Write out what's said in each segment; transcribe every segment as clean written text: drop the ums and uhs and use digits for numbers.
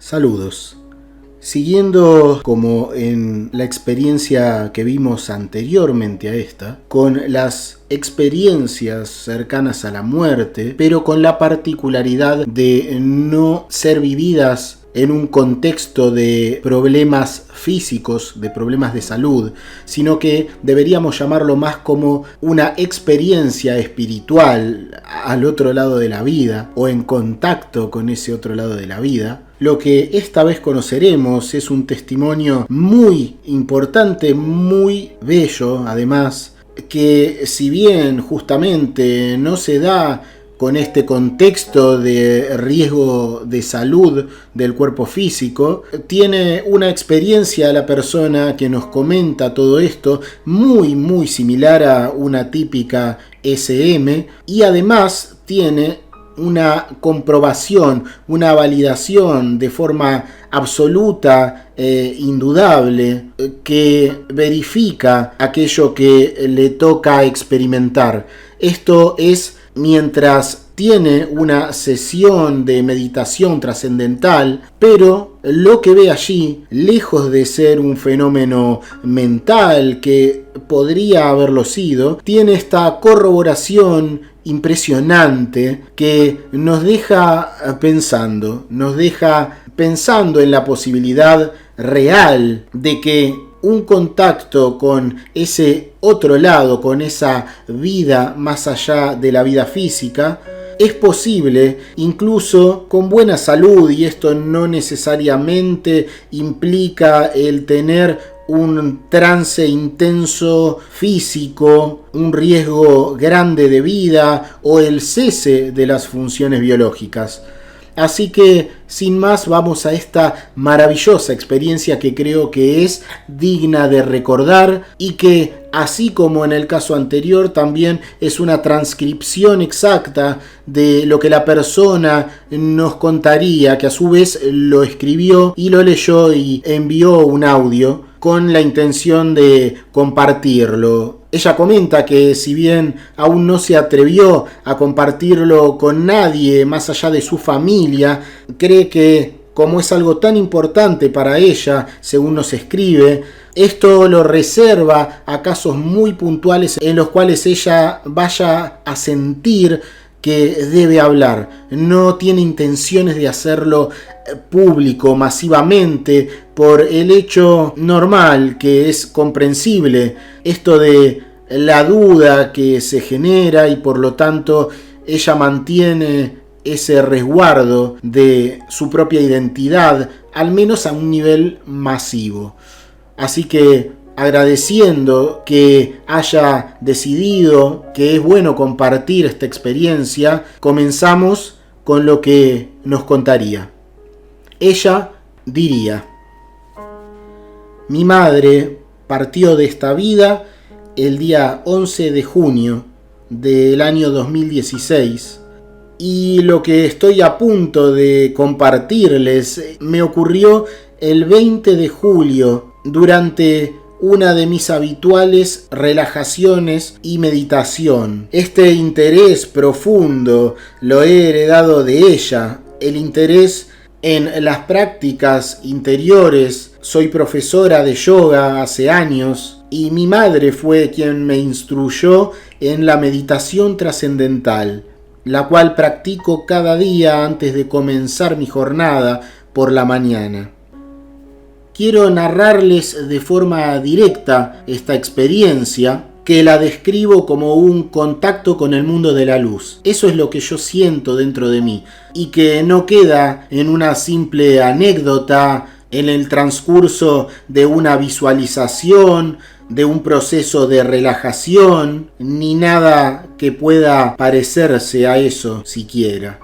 Saludos. Siguiendo como en la experiencia que vimos anteriormente a esta, con las experiencias cercanas a la muerte, pero con la particularidad de no ser vividas en un contexto de problemas físicos, de problemas de salud, sino que deberíamos llamarlo más como una experiencia espiritual al otro lado de la vida o en contacto con ese otro lado de la vida. Lo que esta vez conoceremos es un testimonio muy importante, muy bello, además, que si bien justamente no se da con este contexto de riesgo de salud del cuerpo físico, tiene una experiencia la persona que nos comenta todo esto muy similar a una típica SM, y además tiene una comprobación, una validación de forma absoluta e indudable que verifica aquello que le toca experimentar. Esto es mientras tiene una sesión de meditación trascendental, pero lo que ve allí, lejos de ser un fenómeno mental que podría haberlo sido, tiene esta corroboración impresionante que nos deja pensando en la posibilidad real de que un contacto con ese otro lado, con esa vida más allá de la vida física, es posible incluso con buena salud, y esto no necesariamente implica el tener un trance intenso físico, un riesgo grande de vida o el cese de las funciones biológicas. Así que, sin más, vamos a esta maravillosa experiencia que creo que es digna de recordar y que, así como en el caso anterior, también es una transcripción exacta de lo que la persona nos contaría, que a su vez lo escribió y lo leyó y envió un audio con la intención de compartirlo. Ella comenta que si bien aún no se atrevió a compartirlo con nadie más allá de su familia, cree que como es algo tan importante para ella, según nos escribe, esto lo reserva a casos muy puntuales en los cuales ella vaya a sentir que debe hablar. No tiene intenciones de hacerlo público masivamente por el hecho normal, que es comprensible, esto de la duda que se genera, y por lo tanto ella mantiene ese resguardo de su propia identidad, al menos a un nivel masivo. Así que, agradeciendo que haya decidido que es bueno compartir esta experiencia, comenzamos con lo que nos contaría. Ella diría: mi madre partió de esta vida el día 11 de junio del año 2016, y lo que estoy a punto de compartirles me ocurrió el 20 de julio durante una de mis habituales relajaciones y meditación. Este interés profundo lo he heredado de ella, el interés en las prácticas interiores. Soy profesora de yoga hace años y mi madre fue quien me instruyó en la meditación trascendental, la cual practico cada día antes de comenzar mi jornada por la mañana. Quiero narrarles de forma directa esta experiencia, que la describo como un contacto con el mundo de la luz. Eso es lo que yo siento dentro de mí, y que no queda en una simple anécdota, en el transcurso de una visualización, de un proceso de relajación, ni nada que pueda parecerse a eso siquiera.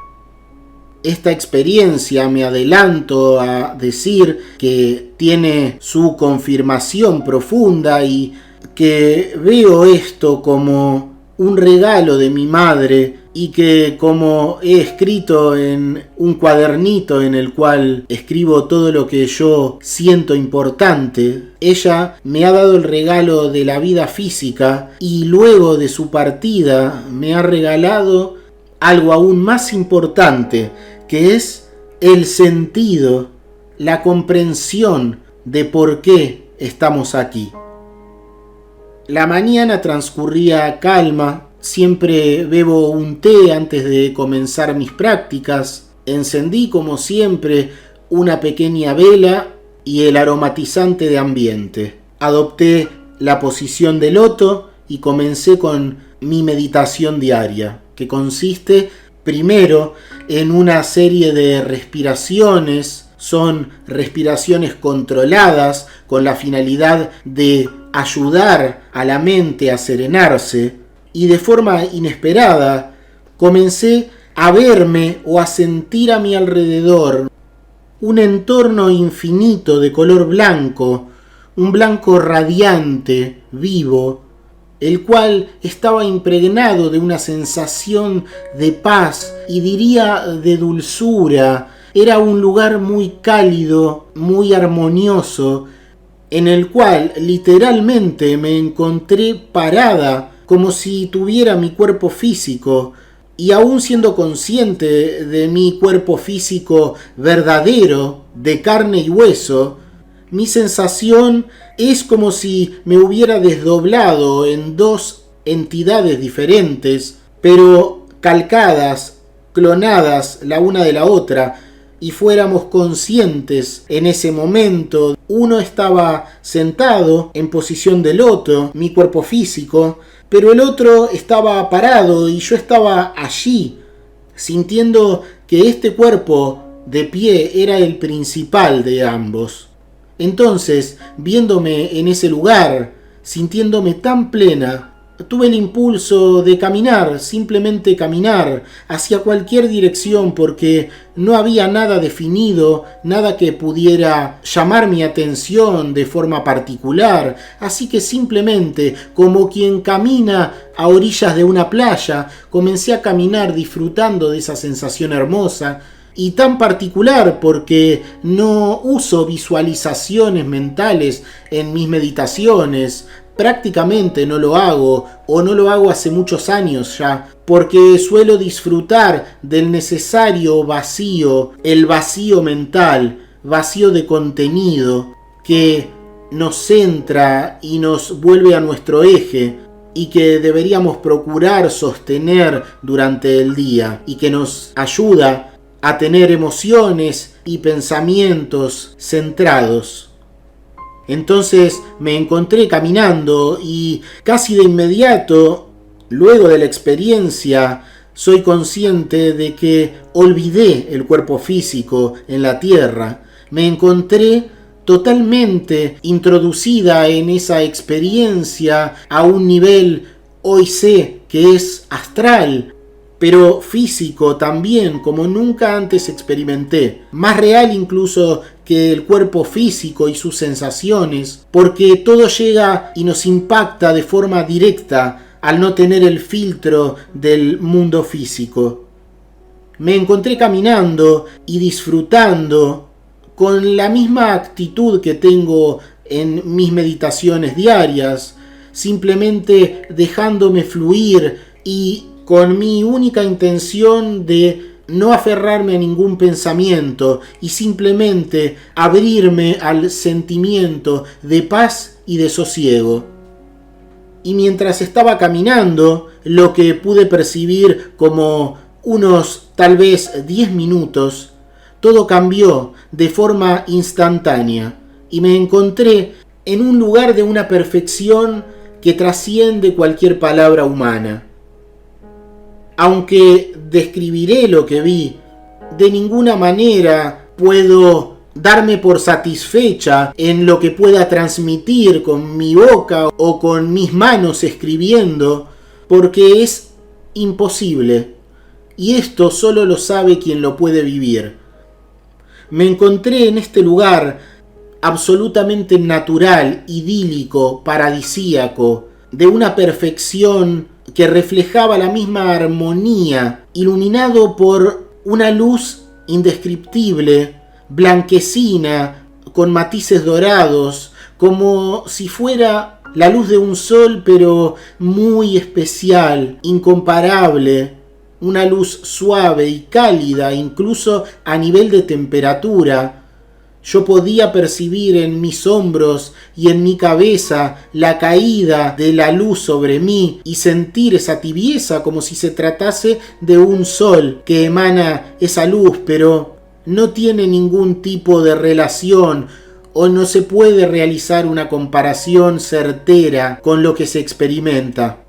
Esta experiencia, me adelanto a decir, que tiene su confirmación profunda, y que veo esto como un regalo de mi madre, y que, como he escrito en un cuadernito en el cual escribo todo lo que yo siento importante, ella me ha dado el regalo de la vida física, y luego de su partida me ha regalado algo aún más importante, que es el sentido la comprensión de por qué estamos aquí. La mañana transcurría calma, siempre bebo un té antes de comenzar mis prácticas, encendí como siempre una pequeña vela y el aromatizante de ambiente. Adopté la posición de loto y comencé con mi meditación diaria, que consiste primero en una serie de respiraciones. Son respiraciones controladas con la finalidad de ayudar a la mente a serenarse, y de forma inesperada comencé a verme o a sentir a mi alrededor un entorno infinito de color blanco, un blanco radiante, vivo, el cual estaba impregnado de una sensación de paz y diría de dulzura. Era un lugar muy cálido, muy armonioso, en el cual literalmente me encontré parada como si tuviera mi cuerpo físico, y aún siendo consciente de mi cuerpo físico verdadero, de carne y hueso, mi sensación es como si me hubiera desdoblado en dos entidades diferentes, pero calcadas, clonadas la una de la otra, y fuéramos conscientes en ese momento. Uno estaba sentado en posición de loto, mi cuerpo físico, pero el otro estaba parado y yo estaba allí, sintiendo que este cuerpo de pie era el principal de ambos. Entonces, viéndome en ese lugar, sintiéndome tan plena, tuve el impulso de caminar, simplemente caminar hacia cualquier dirección, porque no había nada definido, nada que pudiera llamar mi atención de forma particular, así que simplemente, como quien camina a orillas de una playa, comencé a caminar disfrutando de esa sensación hermosa y tan particular, porque no uso visualizaciones mentales en mis meditaciones. Prácticamente no lo hago, o no lo hago hace muchos años ya, porque suelo disfrutar del necesario vacío, el vacío mental, vacío de contenido, que nos centra y nos vuelve a nuestro eje, y que deberíamos procurar sostener durante el día, y que nos ayuda a tener emociones y pensamientos centrados. Entonces me encontré caminando y casi de inmediato, luego de la experiencia, soy consciente de que olvidé el cuerpo físico en la tierra. Me encontré totalmente introducida en esa experiencia a un nivel, hoy sé que es astral, pero físico también, como nunca antes experimenté. Más real incluso que el cuerpo físico y sus sensaciones, porque todo llega y nos impacta de forma directa al no tener el filtro del mundo físico. Me encontré caminando y disfrutando con la misma actitud que tengo en mis meditaciones diarias, simplemente dejándome fluir y con mi única intención de no aferrarme a ningún pensamiento y simplemente abrirme al sentimiento de paz y de sosiego. Y mientras estaba caminando, lo que pude percibir como unos tal vez 10 minutos, todo cambió de forma instantánea y me encontré en un lugar de una perfección que trasciende cualquier palabra humana. Aunque describiré lo que vi, de ninguna manera puedo darme por satisfecha en lo que pueda transmitir con mi boca o con mis manos escribiendo, porque es imposible, y esto solo lo sabe quien lo puede vivir. Me encontré en este lugar absolutamente natural, idílico, paradisíaco, de una perfección que reflejaba la misma armonía, iluminado por una luz indescriptible, blanquecina, con matices dorados, como si fuera la luz de un sol, pero muy especial, incomparable, una luz suave y cálida, incluso a nivel de temperatura, Yo podía percibir en mis hombros y en mi cabeza la caída de la luz sobre mí y sentir esa tibieza como si se tratase de un sol que emana esa luz, pero no tiene ningún tipo de relación o no se puede realizar una comparación certera con lo que se experimenta.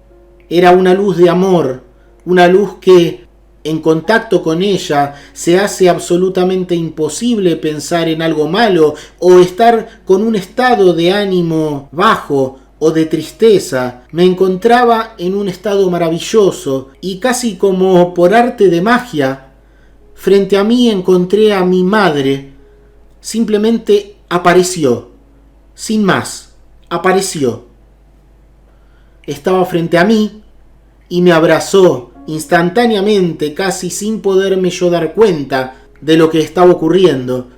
Era una luz de amor, una luz que en contacto con ella se hace absolutamente imposible pensar en algo malo o estar con un estado de ánimo bajo o de tristeza. Me encontraba en un estado maravilloso y casi como por arte de magia, frente a mí encontré a mi madre. Simplemente apareció, sin más, apareció. Estaba frente a mí y me abrazó instantáneamente, casi sin poderme yo dar cuenta de lo que estaba ocurriendo.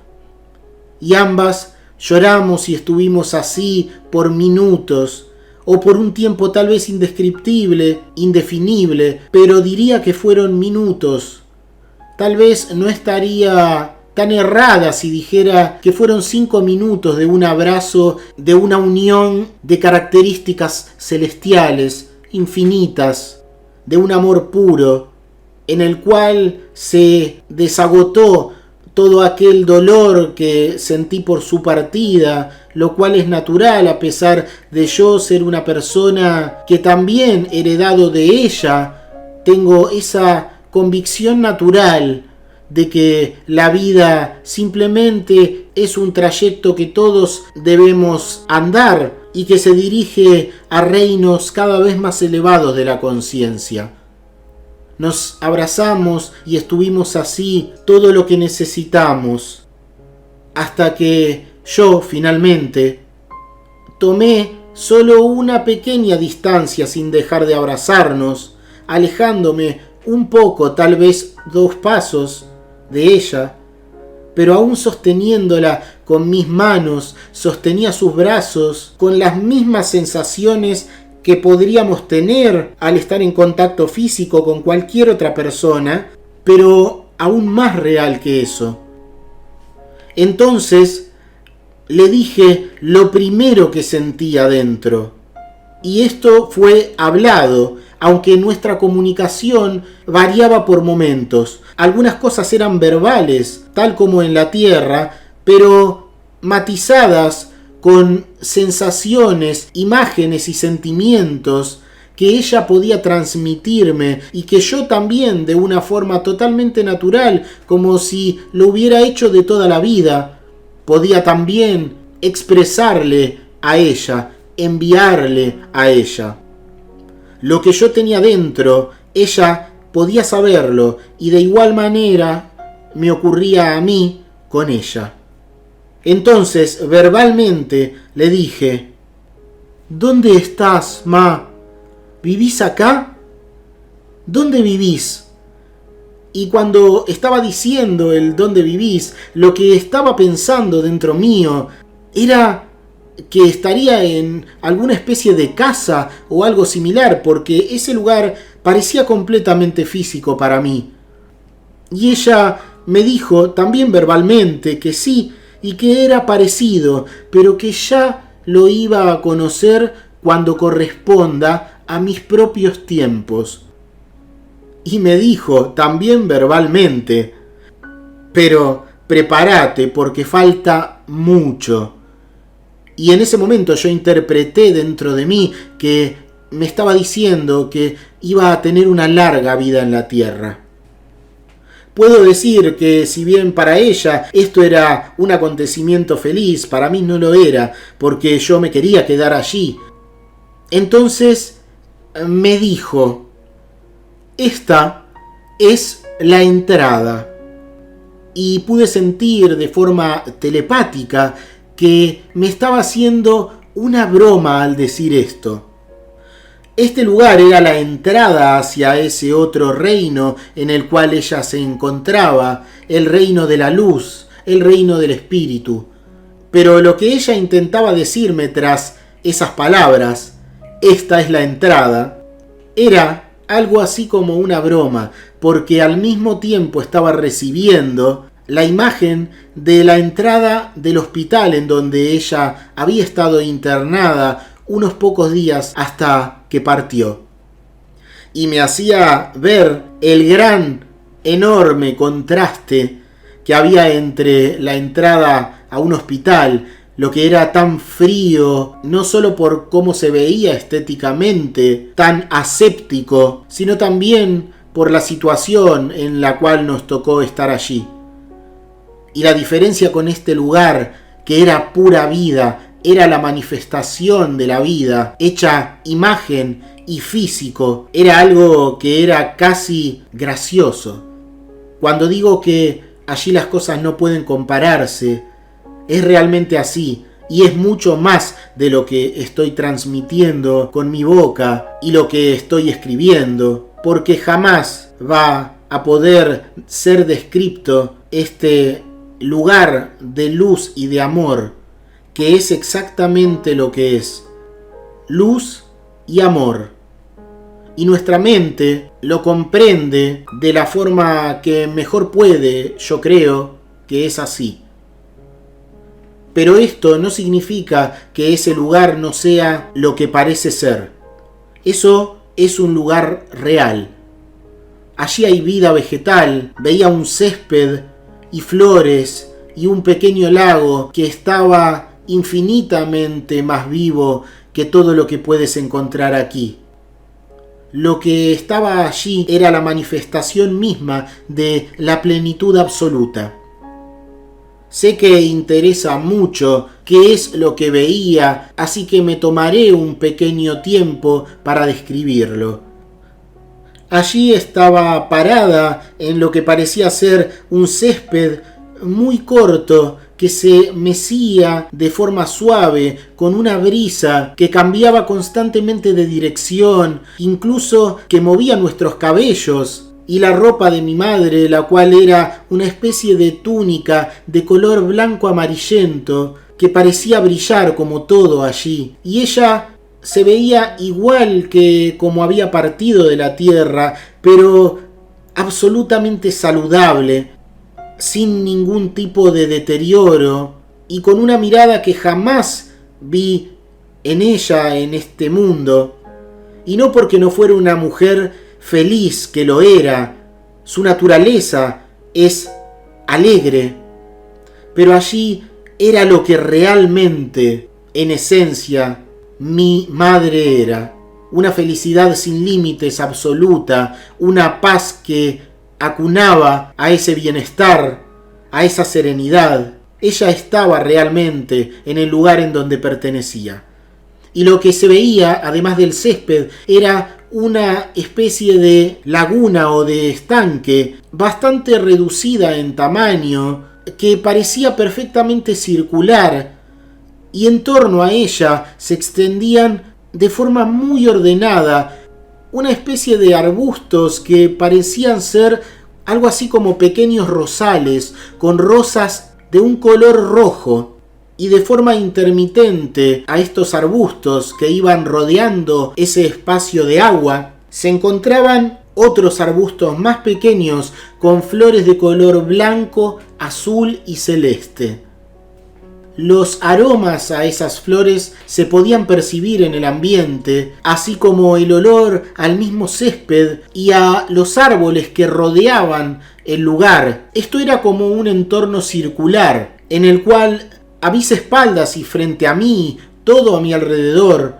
Y ambas lloramos y estuvimos así por minutos, o por un tiempo tal vez indescriptible, indefinible, pero diría que fueron minutos. Tal vez no estaría tan errada si dijera que fueron 5 minutos de un abrazo, de una unión de características celestiales, infinitas, de un amor puro, en el cual se desagotó todo aquel dolor que sentí por su partida, lo cual es natural a pesar de yo ser una persona que también heredado de ella, tengo esa convicción natural de que la vida simplemente es un trayecto que todos debemos andar y que se dirige a reinos cada vez más elevados de la conciencia. Nos abrazamos y estuvimos así todo lo que necesitamos, hasta que yo finalmente tomé solo una pequeña distancia sin dejar de abrazarnos, alejándome un poco, tal vez 2 pasos de ella, pero aún sosteniéndola con mis manos, sostenía sus brazos con las mismas sensaciones que podríamos tener al estar en contacto físico con cualquier otra persona, pero aún más real que eso. Entonces le dije lo primero que sentía dentro, y esto fue hablado, aunque nuestra comunicación variaba por momentos. Algunas cosas eran verbales, tal como en la tierra, pero matizadas con sensaciones, imágenes y sentimientos que ella podía transmitirme y que yo también, de una forma totalmente natural, como si lo hubiera hecho de toda la vida, podía también expresarle a ella, enviarle a ella. Lo que yo tenía dentro, ella podía saberlo, y de igual manera me ocurría a mí con ella. Entonces, verbalmente, le dije: ¿Dónde estás, Ma? ¿Vivís acá? ¿Dónde vivís? Y cuando estaba diciendo el dónde vivís, lo que estaba pensando dentro mío era que estaría en alguna especie de casa o algo similar, porque ese lugar parecía completamente físico para mí. Y ella me dijo también verbalmente que sí, y que era parecido, pero que ya lo iba a conocer cuando corresponda a mis propios tiempos. Y me dijo también verbalmente: pero prepárate porque falta mucho. Y en ese momento yo interpreté dentro de mí que me estaba diciendo que iba a tener una larga vida en la tierra. Puedo decir que si bien para ella esto era un acontecimiento feliz, para mí no lo era, porque yo me quería quedar allí. Entonces me dijo: esta es la entrada. Y pude sentir de forma telepática que me estaba haciendo una broma al decir esto. Este lugar era la entrada hacia ese otro reino en el cual ella se encontraba, el reino de la luz, el reino del espíritu. Pero lo que ella intentaba decirme tras esas palabras, esta es la entrada, era algo así como una broma, porque al mismo tiempo estaba recibiendo la imagen de la entrada del hospital en donde ella había estado internada unos pocos días hasta que partió. Y me hacía ver el gran, enorme contraste que había entre la entrada a un hospital, lo que era tan frío, no solo por cómo se veía estéticamente, tan aséptico, sino también por la situación en la cual nos tocó estar allí. Y la diferencia con este lugar, que era pura vida, era la manifestación de la vida, hecha imagen y físico, era algo que era casi gracioso. Cuando digo que allí las cosas no pueden compararse, es realmente así, y es mucho más de lo que estoy transmitiendo con mi boca y lo que estoy escribiendo, porque jamás va a poder ser descrito este lugar de luz y de amor, que es exactamente lo que es: luz y amor. Y nuestra mente lo comprende de la forma que mejor puede, yo creo que es así. Pero esto no significa que ese lugar no sea lo que parece ser. Eso es un lugar real. Allí hay vida vegetal, veía un césped y flores y un pequeño lago que estaba infinitamente más vivo que todo lo que puedes encontrar aquí. Lo que estaba allí era la manifestación misma de la plenitud absoluta. Sé que interesa mucho qué es lo que veía, así que me tomaré un pequeño tiempo para describirlo. Allí estaba parada en lo que parecía ser un césped muy corto que se mecía de forma suave con una brisa que cambiaba constantemente de dirección, incluso que movía nuestros cabellos, y la ropa de mi madre, la cual era una especie de túnica de color blanco amarillento que parecía brillar como todo allí, y ella se veía igual que como había partido de la tierra, pero absolutamente saludable, sin ningún tipo de deterioro, y con una mirada que jamás vi en ella en este mundo. Y no porque no fuera una mujer feliz, que lo era, su naturaleza es alegre, pero allí era lo que realmente, en esencia, mi madre era: una felicidad sin límites absoluta, una paz que acunaba a ese bienestar, a esa serenidad. Ella estaba realmente en el lugar en donde pertenecía. Y lo que se veía, además del césped, era una especie de laguna o de estanque bastante reducida en tamaño, que parecía perfectamente circular, y en torno a ella se extendían de forma muy ordenada una especie de arbustos que parecían ser algo así como pequeños rosales con rosas de un color rojo, y de forma intermitente a estos arbustos que iban rodeando ese espacio de agua se encontraban otros arbustos más pequeños con flores de color blanco, azul y celeste. Los aromas a esas flores se podían percibir en el ambiente, así como el olor al mismo césped y a los árboles que rodeaban el lugar. Esto era como un entorno circular, en el cual a mis espaldas y frente a mí, todo a mi alrededor,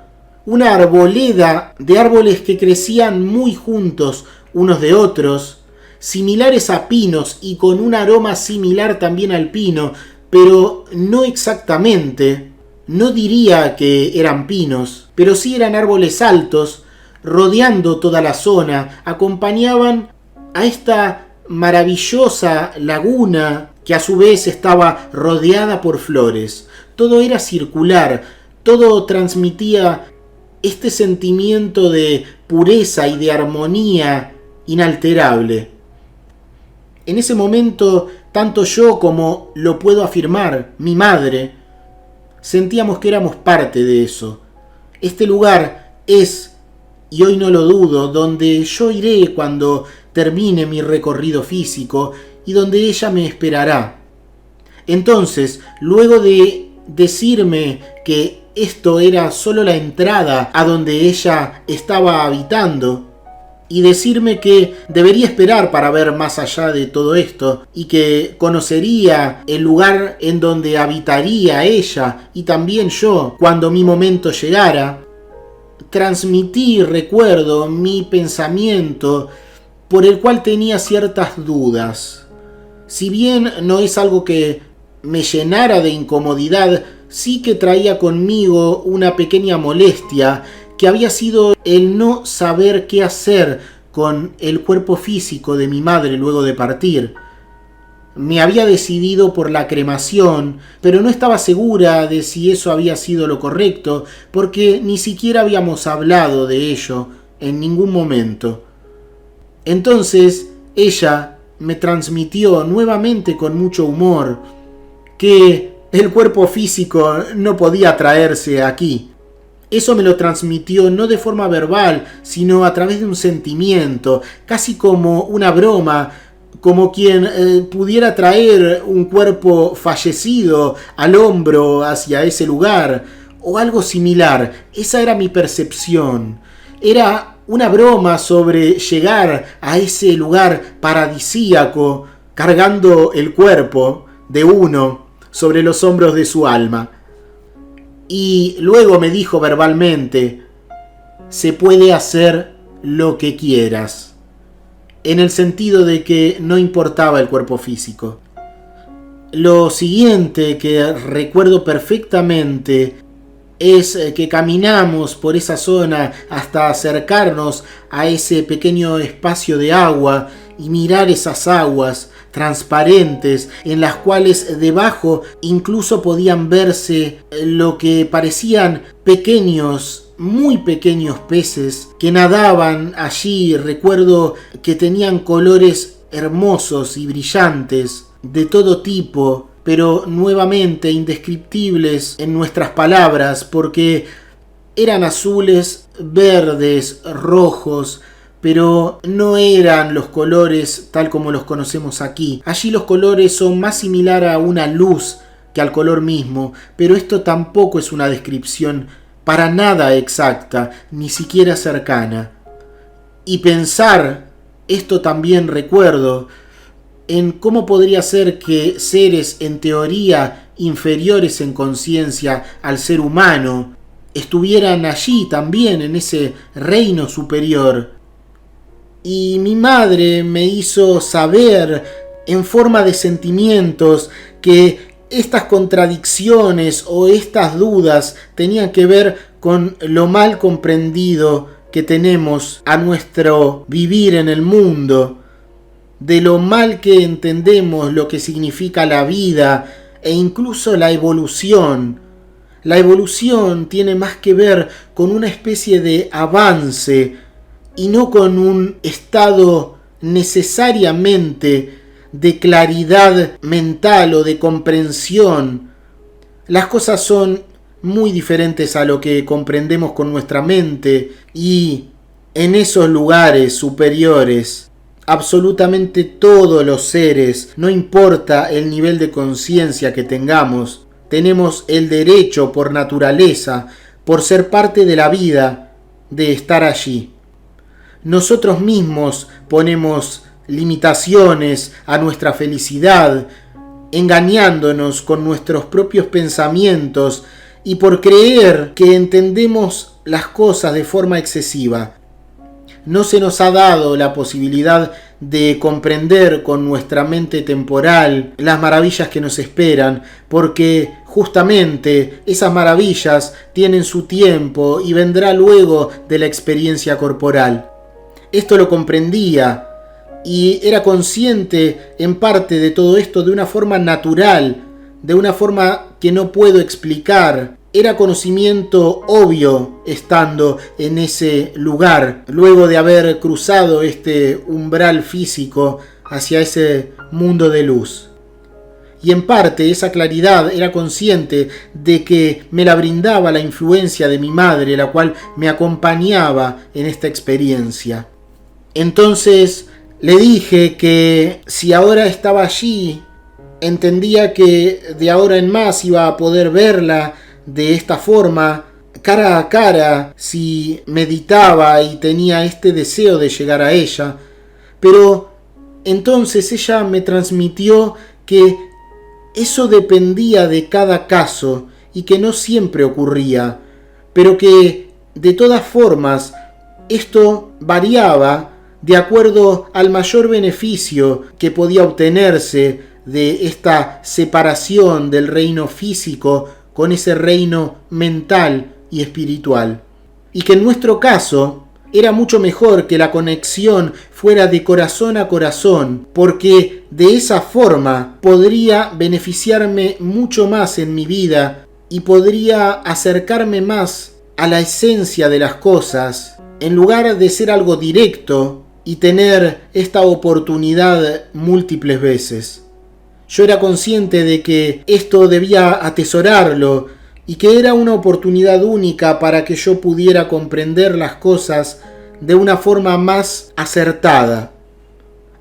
una arboleda de árboles que crecían muy juntos unos de otros, similares a pinos y con un aroma similar también al pino, pero no exactamente. No diría que eran pinos, pero sí eran árboles altos, rodeando toda la zona, acompañaban a esta maravillosa laguna que a su vez estaba rodeada por flores. Todo era circular, todo transmitía este sentimiento de pureza y de armonía inalterable. En ese momento, tanto yo como, lo puedo afirmar, mi madre, sentíamos que éramos parte de eso. Este lugar es, y hoy no lo dudo, donde yo iré cuando termine mi recorrido físico, y donde ella me esperará. Entonces, luego de decirme que esto era solo la entrada a donde ella estaba habitando, y decirme que debería esperar para ver más allá de todo esto, y que conocería el lugar en donde habitaría ella y también yo cuando mi momento llegara, transmití, recuerdo, mi pensamiento por el cual tenía ciertas dudas. Si bien no es algo que me llenara de incomodidad, sí que traía conmigo una pequeña molestia, que había sido el no saber qué hacer con el cuerpo físico de mi madre luego de partir. Me había decidido por la cremación, pero no estaba segura de si eso había sido lo correcto, porque ni siquiera habíamos hablado de ello en ningún momento. Entonces ella me transmitió nuevamente con mucho humor que el cuerpo físico no podía traerse aquí. Eso me lo transmitió no de forma verbal, sino a través de un sentimiento, casi como una broma, como quien pudiera traer un cuerpo fallecido al hombro hacia ese lugar, o algo similar. Esa era mi percepción. Era una broma sobre llegar a ese lugar paradisíaco, cargando el cuerpo de uno sobre los hombros de su alma. Y luego me dijo verbalmente: se puede hacer lo que quieras, en el sentido de que no importaba el cuerpo físico. Lo siguiente que recuerdo perfectamente es que caminamos por esa zona hasta acercarnos a ese pequeño espacio de agua y mirar esas aguas transparentes en las cuales debajo incluso podían verse lo que parecían pequeños, muy pequeños peces que nadaban allí. Recuerdo que tenían colores hermosos y brillantes de todo tipo, pero nuevamente indescriptibles en nuestras palabras, porque eran azules, verdes, rojos, pero no eran los colores tal como los conocemos aquí. Allí los colores son más similar a una luz que al color mismo, pero esto tampoco es una descripción para nada exacta, ni siquiera cercana. Y pensar, esto también recuerdo, en cómo podría ser que seres en teoría inferiores en conciencia al ser humano estuvieran allí también en ese reino superior. Y mi madre me hizo saber en forma de sentimientos que estas contradicciones o estas dudas tenían que ver con lo mal comprendido que tenemos a nuestro vivir en el mundo, de lo mal que entendemos lo que significa la vida e incluso la evolución. La evolución tiene más que ver con una especie de avance y no con un estado necesariamente de claridad mental o de comprensión. Las cosas son muy diferentes a lo que comprendemos con nuestra mente, y en esos lugares superiores absolutamente todos los seres, no importa el nivel de conciencia que tengamos, tenemos el derecho por naturaleza, por ser parte de la vida, de estar allí. Nosotros mismos ponemos limitaciones a nuestra felicidad, engañándonos con nuestros propios pensamientos y por creer que entendemos las cosas de forma excesiva. No se nos ha dado la posibilidad de comprender con nuestra mente temporal las maravillas que nos esperan, porque justamente esas maravillas tienen su tiempo y vendrá luego de la experiencia corporal. Esto lo comprendía y era consciente en parte de todo esto de una forma natural, de una forma que no puedo explicar. Era conocimiento obvio estando en ese lugar, luego de haber cruzado este umbral físico hacia ese mundo de luz. Y en parte esa claridad era consciente de que me la brindaba la influencia de mi madre, la cual me acompañaba en esta experiencia. Entonces Le dije que si ahora estaba allí, entendía que de ahora en más iba a poder verla de esta forma, cara a cara, si meditaba y tenía este deseo de llegar a ella. Pero entonces ella me transmitió que eso dependía de cada caso y que no siempre ocurría, pero que de todas formas esto variaba de acuerdo al mayor beneficio que podía obtenerse de esta separación del reino físico con ese reino mental y espiritual. Y que en nuestro caso era mucho mejor que la conexión fuera de corazón a corazón, porque de esa forma podría beneficiarme mucho más en mi vida y podría acercarme más a la esencia de las cosas, en lugar de ser algo directo y tener esta oportunidad múltiples veces. Yo era consciente de que esto debía atesorarlo y que era una oportunidad única para que yo pudiera comprender las cosas de una forma más acertada.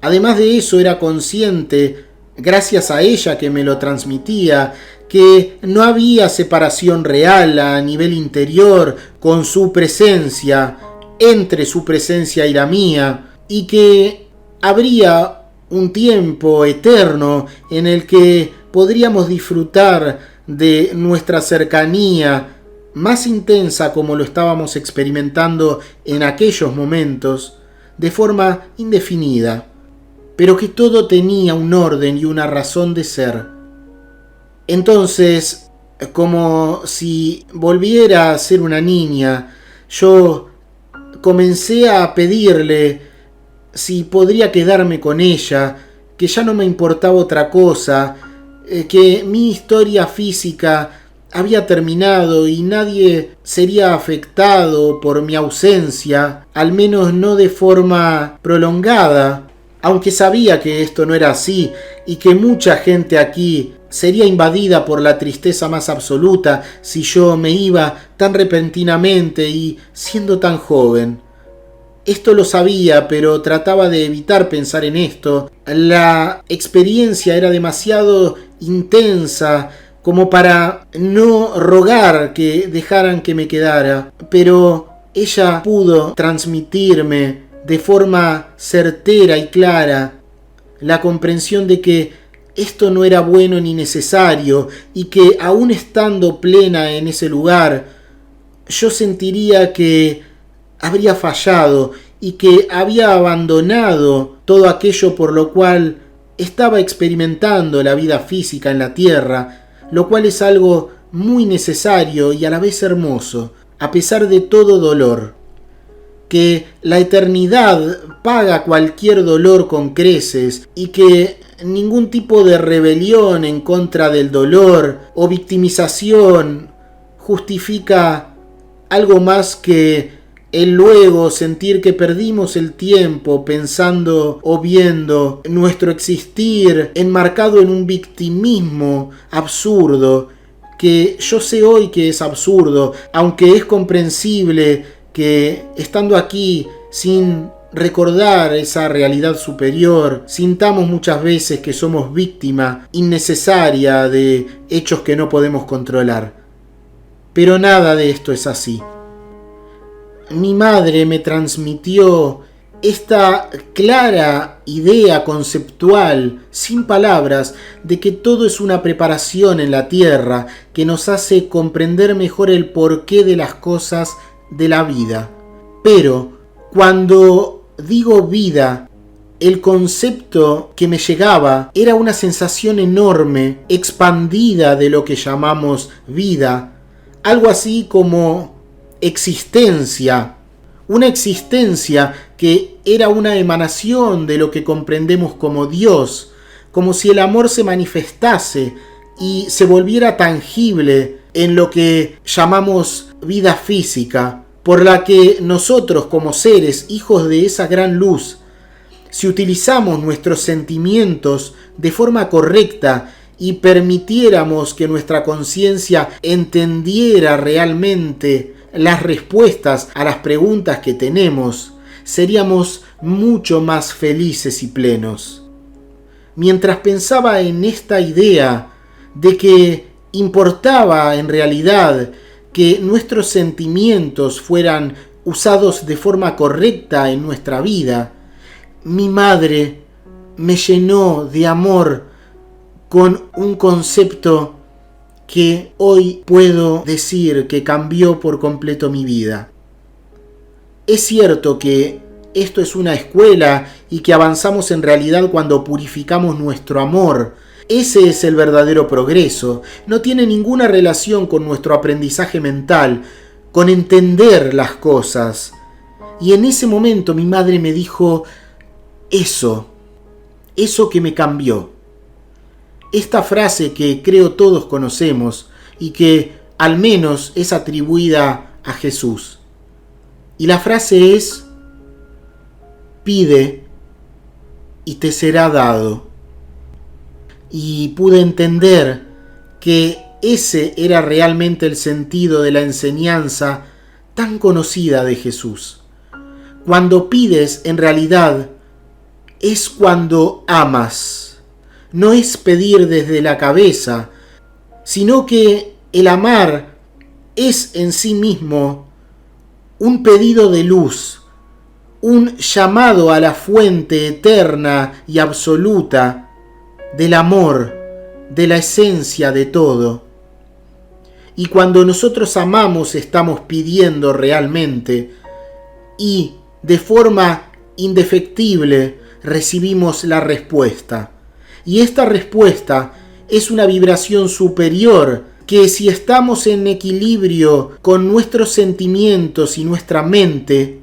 Además de eso, era consciente, gracias a ella que me lo transmitía, que no había separación real a nivel interior con su presencia, entre su presencia y la mía, y que habría un tiempo eterno en el que podríamos disfrutar de nuestra cercanía más intensa como lo estábamos experimentando en aquellos momentos, de forma indefinida, pero que todo tenía un orden y una razón de ser. Entonces, como si volviera a ser una niña, yo comencé a pedirle si podría quedarme con ella, que ya no me importaba otra cosa, que mi historia física había terminado y nadie sería afectado por mi ausencia, al menos no de forma prolongada, aunque sabía que esto no era así y que mucha gente aquí sería invadida por la tristeza más absoluta si yo me iba tan repentinamente y siendo tan joven. Esto lo sabía, pero trataba de evitar pensar en esto. La experiencia era demasiado intensa como para no rogar que dejaran que me quedara, pero ella pudo transmitirme de forma certera y clara la comprensión de que esto no era bueno ni necesario y que aún estando plena en ese lugar, yo sentiría que habría fallado y que había abandonado todo aquello por lo cual estaba experimentando la vida física en la tierra, lo cual es algo muy necesario y a la vez hermoso, a pesar de todo dolor. Que la eternidad paga cualquier dolor con creces y que ningún tipo de rebelión en contra del dolor o victimización justifica algo más que el luego sentir que perdimos el tiempo pensando o viendo nuestro existir enmarcado en un victimismo absurdo, que yo sé hoy que es absurdo, aunque es comprensible que estando aquí sin recordar esa realidad superior, sintamos muchas veces que somos víctima innecesaria de hechos que no podemos controlar. Pero nada de esto es así. Mi madre me transmitió esta clara idea conceptual, sin palabras, de que todo es una preparación en la tierra que nos hace comprender mejor el porqué de las cosas de la vida. Pero cuando digo vida, el concepto que me llegaba era una sensación enorme, expandida de lo que llamamos vida, algo así como existencia, una existencia que era una emanación de lo que comprendemos como Dios, como si el amor se manifestase y se volviera tangible en lo que llamamos vida física, por la que nosotros como seres, hijos de esa gran luz, si utilizamos nuestros sentimientos de forma correcta y permitiéramos que nuestra conciencia entendiera realmente las respuestas a las preguntas que tenemos, seríamos mucho más felices y plenos. Mientras pensaba en esta idea de que importaba en realidad que nuestros sentimientos fueran usados de forma correcta en nuestra vida, mi madre me llenó de amor con un concepto que hoy puedo decir que cambió por completo mi vida. Es cierto que esto es una escuela y que avanzamos en realidad cuando purificamos nuestro amor. Ese es el verdadero progreso. No tiene ninguna relación con nuestro aprendizaje mental, con entender las cosas. Y en ese momento mi madre me dijo eso que me cambió. Esta frase que creo todos conocemos y que al menos es atribuida a Jesús. Y la frase es: pide y te será dado. Y pude entender que ese era realmente el sentido de la enseñanza tan conocida de Jesús. Cuando pides, en realidad, es cuando amas. No es pedir desde la cabeza, sino que el amar es en sí mismo un pedido de luz, un llamado a la fuente eterna y absoluta del amor, de la esencia de todo. Y cuando nosotros amamos, estamos pidiendo realmente, y de forma indefectible recibimos la respuesta. Y esta respuesta es una vibración superior que, si estamos en equilibrio con nuestros sentimientos y nuestra mente,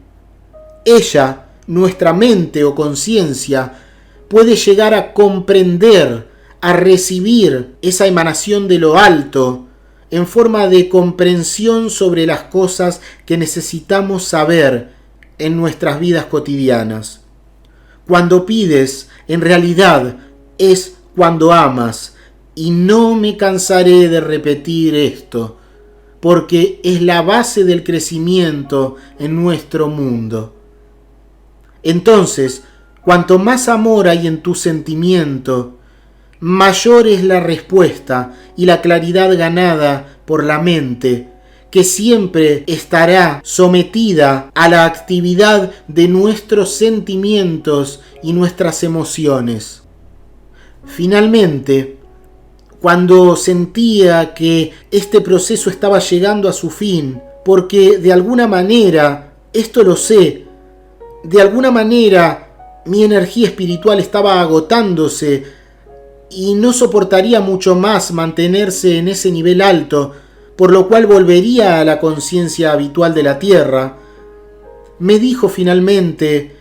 ella, nuestra mente o conciencia, puede llegar a comprender, a recibir esa emanación de lo alto en forma de comprensión sobre las cosas que necesitamos saber en nuestras vidas cotidianas. Cuando pides, en realidad es cuando amas, y no me cansaré de repetir esto, porque es la base del crecimiento en nuestro mundo. Entonces, cuanto más amor hay en tu sentimiento, mayor es la respuesta y la claridad ganada por la mente, que siempre estará sometida a la actividad de nuestros sentimientos y nuestras emociones. Finalmente, cuando sentía que este proceso estaba llegando a su fin, porque de alguna manera, esto lo sé, de alguna manera mi energía espiritual estaba agotándose y no soportaría mucho más mantenerse en ese nivel alto, por lo cual volvería a la conciencia habitual de la Tierra, me dijo finalmente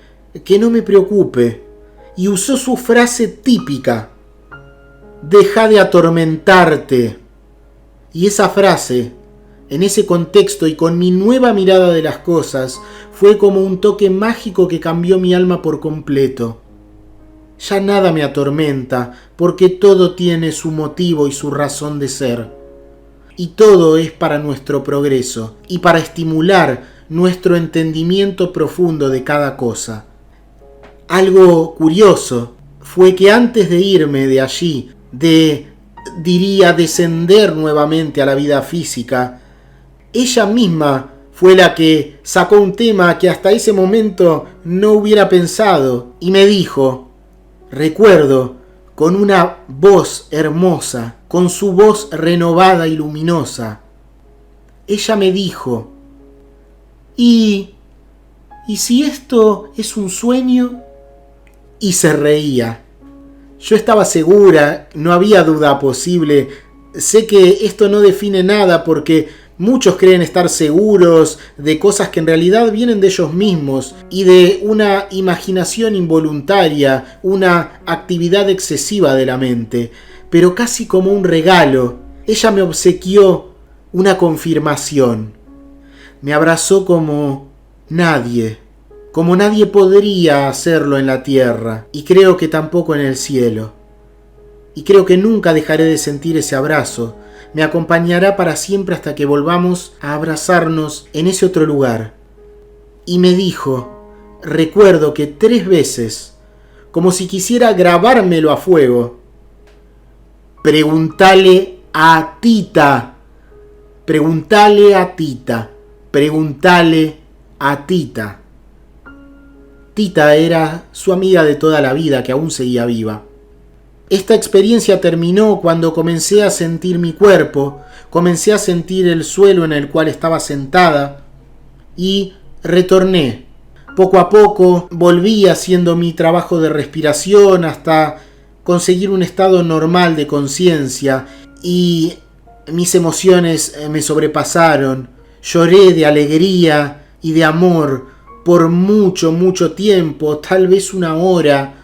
que no me preocupe y usó su frase típica: deja de atormentarte. Y esa frase, en ese contexto y con mi nueva mirada de las cosas, fue como un toque mágico que cambió mi alma por completo. Ya nada me atormenta, porque todo tiene su motivo y su razón de ser. Y todo es para nuestro progreso y para estimular nuestro entendimiento profundo de cada cosa. Algo curioso fue que antes de irme de allí, diría descender nuevamente a la vida física, ella misma fue la que sacó un tema que hasta ese momento no hubiera pensado y me dijo, recuerdo, con una voz hermosa, con su voz renovada y luminosa, ella me dijo: ¿Y si esto es un sueño? Y se reía. Yo estaba segura, no había duda posible. Sé que esto no define nada porque muchos creen estar seguros de cosas que en realidad vienen de ellos mismos y de una imaginación involuntaria, una actividad excesiva de la mente. Pero casi como un regalo, ella me obsequió una confirmación. Me abrazó como nadie podría hacerlo en la tierra, y creo que tampoco en el cielo. Y creo que nunca dejaré de sentir ese abrazo. Me acompañará para siempre hasta que volvamos a abrazarnos en ese otro lugar. Y me dijo, recuerdo que 3 veces, como si quisiera grabármelo a fuego: preguntale a Tita, preguntale a Tita, preguntale a Tita. Tita era su amiga de toda la vida, que aún seguía viva. Esta experiencia terminó cuando comencé a sentir mi cuerpo, comencé a sentir el suelo en el cual estaba sentada y retorné. Poco a poco volví haciendo mi trabajo de respiración hasta conseguir un estado normal de conciencia y mis emociones me sobrepasaron. Lloré de alegría y de amor por mucho tiempo, tal vez 1 hora.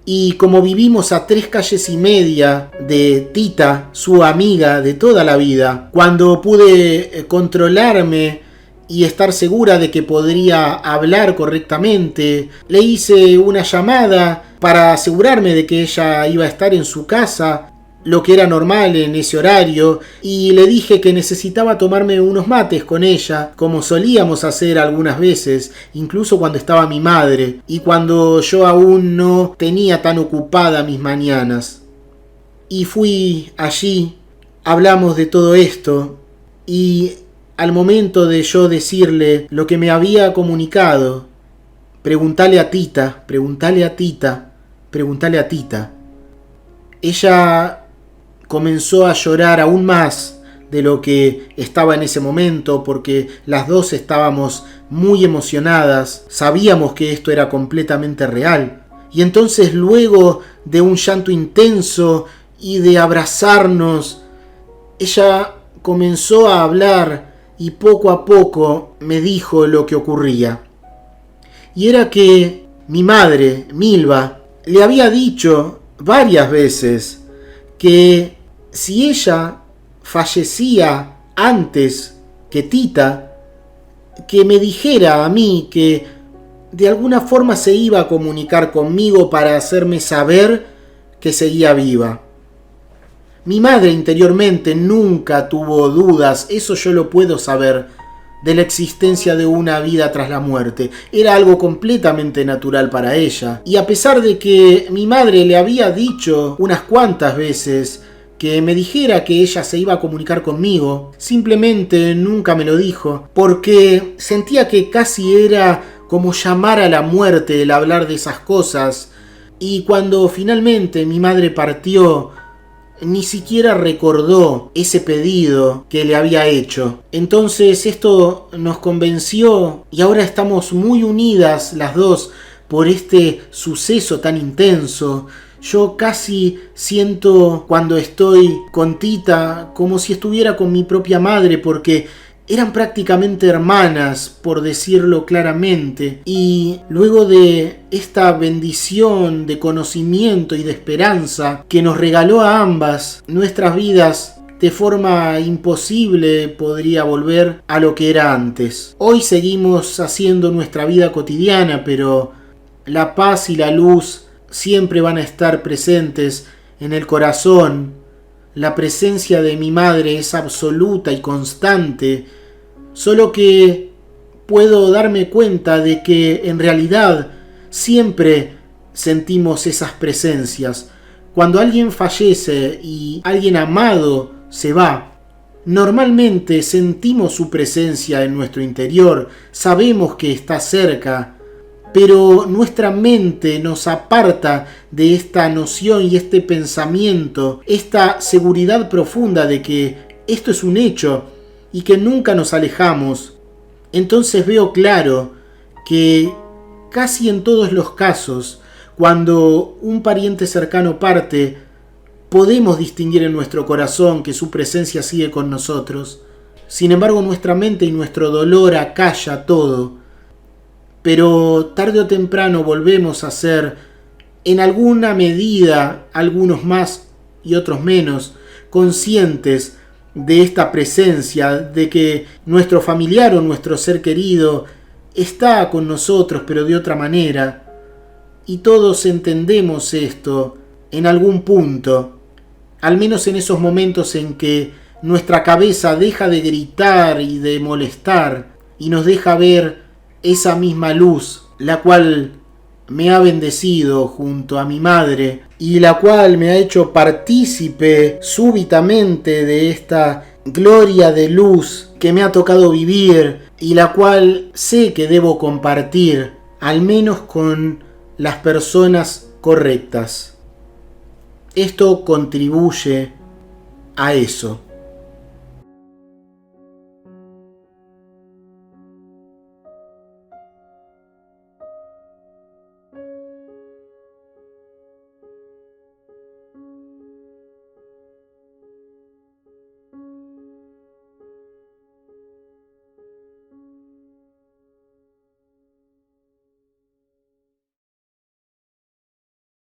Y como vivimos a 3 calles y media de Tita, su amiga de toda la vida, cuando pude controlarme y estar segura de que podría hablar correctamente, le hice una llamada para asegurarme de que ella iba a estar en su casa, lo que era normal en ese horario, y le dije que necesitaba tomarme unos mates con ella, como solíamos hacer algunas veces, incluso cuando estaba mi madre, y cuando yo aún no tenía tan ocupada mis mañanas. Y fui allí, hablamos de todo esto, y al momento de yo decirle lo que me había comunicado: preguntale a Tita, preguntale a Tita, preguntale a Tita, ella comenzó a llorar aún más de lo que estaba en ese momento, porque las dos estábamos muy emocionadas, sabíamos que esto era completamente real. Y entonces, luego de un llanto intenso y de abrazarnos, ella comenzó a hablar y poco a poco me dijo lo que ocurría. Y era que mi madre, Milva, le había dicho varias veces que si ella fallecía antes que Tita, que me dijera a mí, que de alguna forma se iba a comunicar conmigo para hacerme saber que seguía viva. Mi madre interiormente nunca tuvo dudas, eso yo lo puedo saber, de la existencia de una vida tras la muerte. Era algo completamente natural para ella. Y a pesar de que mi madre le había dicho unas cuantas veces que me dijera que ella se iba a comunicar conmigo, simplemente nunca me lo dijo, porque sentía que casi era como llamar a la muerte el hablar de esas cosas. Y cuando finalmente mi madre partió, ni siquiera recordó ese pedido que le había hecho. Entonces esto nos convenció y ahora estamos muy unidas las dos por este suceso tan intenso. Yo casi siento, cuando estoy con Tita, como si estuviera con mi propia madre, porque eran prácticamente hermanas, por decirlo claramente. Y luego de esta bendición de conocimiento y de esperanza que nos regaló a ambas, nuestras vidas de forma imposible podría volver a lo que era antes. Hoy seguimos haciendo nuestra vida cotidiana, pero la paz y la luz siempre van a estar presentes en el corazón. La presencia de mi madre es absoluta y constante, solo que puedo darme cuenta de que en realidad siempre sentimos esas presencias. Cuando alguien fallece y alguien amado se va, normalmente sentimos su presencia en nuestro interior, sabemos que está cerca, pero nuestra mente nos aparta de esta noción y este pensamiento, esta seguridad profunda de que esto es un hecho y que nunca nos alejamos. Entonces veo claro que casi en todos los casos, cuando un pariente cercano parte, podemos distinguir en nuestro corazón que su presencia sigue con nosotros. Sin embargo, nuestra mente y nuestro dolor acalla todo. Pero tarde o temprano volvemos a ser, en alguna medida, algunos más y otros menos, conscientes de esta presencia, de que nuestro familiar o nuestro ser querido está con nosotros, pero de otra manera. Y todos entendemos esto en algún punto, al menos en esos momentos en que nuestra cabeza deja de gritar y de molestar y nos deja ver esa misma luz la cual me ha bendecido junto a mi madre y la cual me ha hecho partícipe súbitamente de esta gloria de luz que me ha tocado vivir y la cual sé que debo compartir, al menos con las personas correctas. Esto contribuye a eso.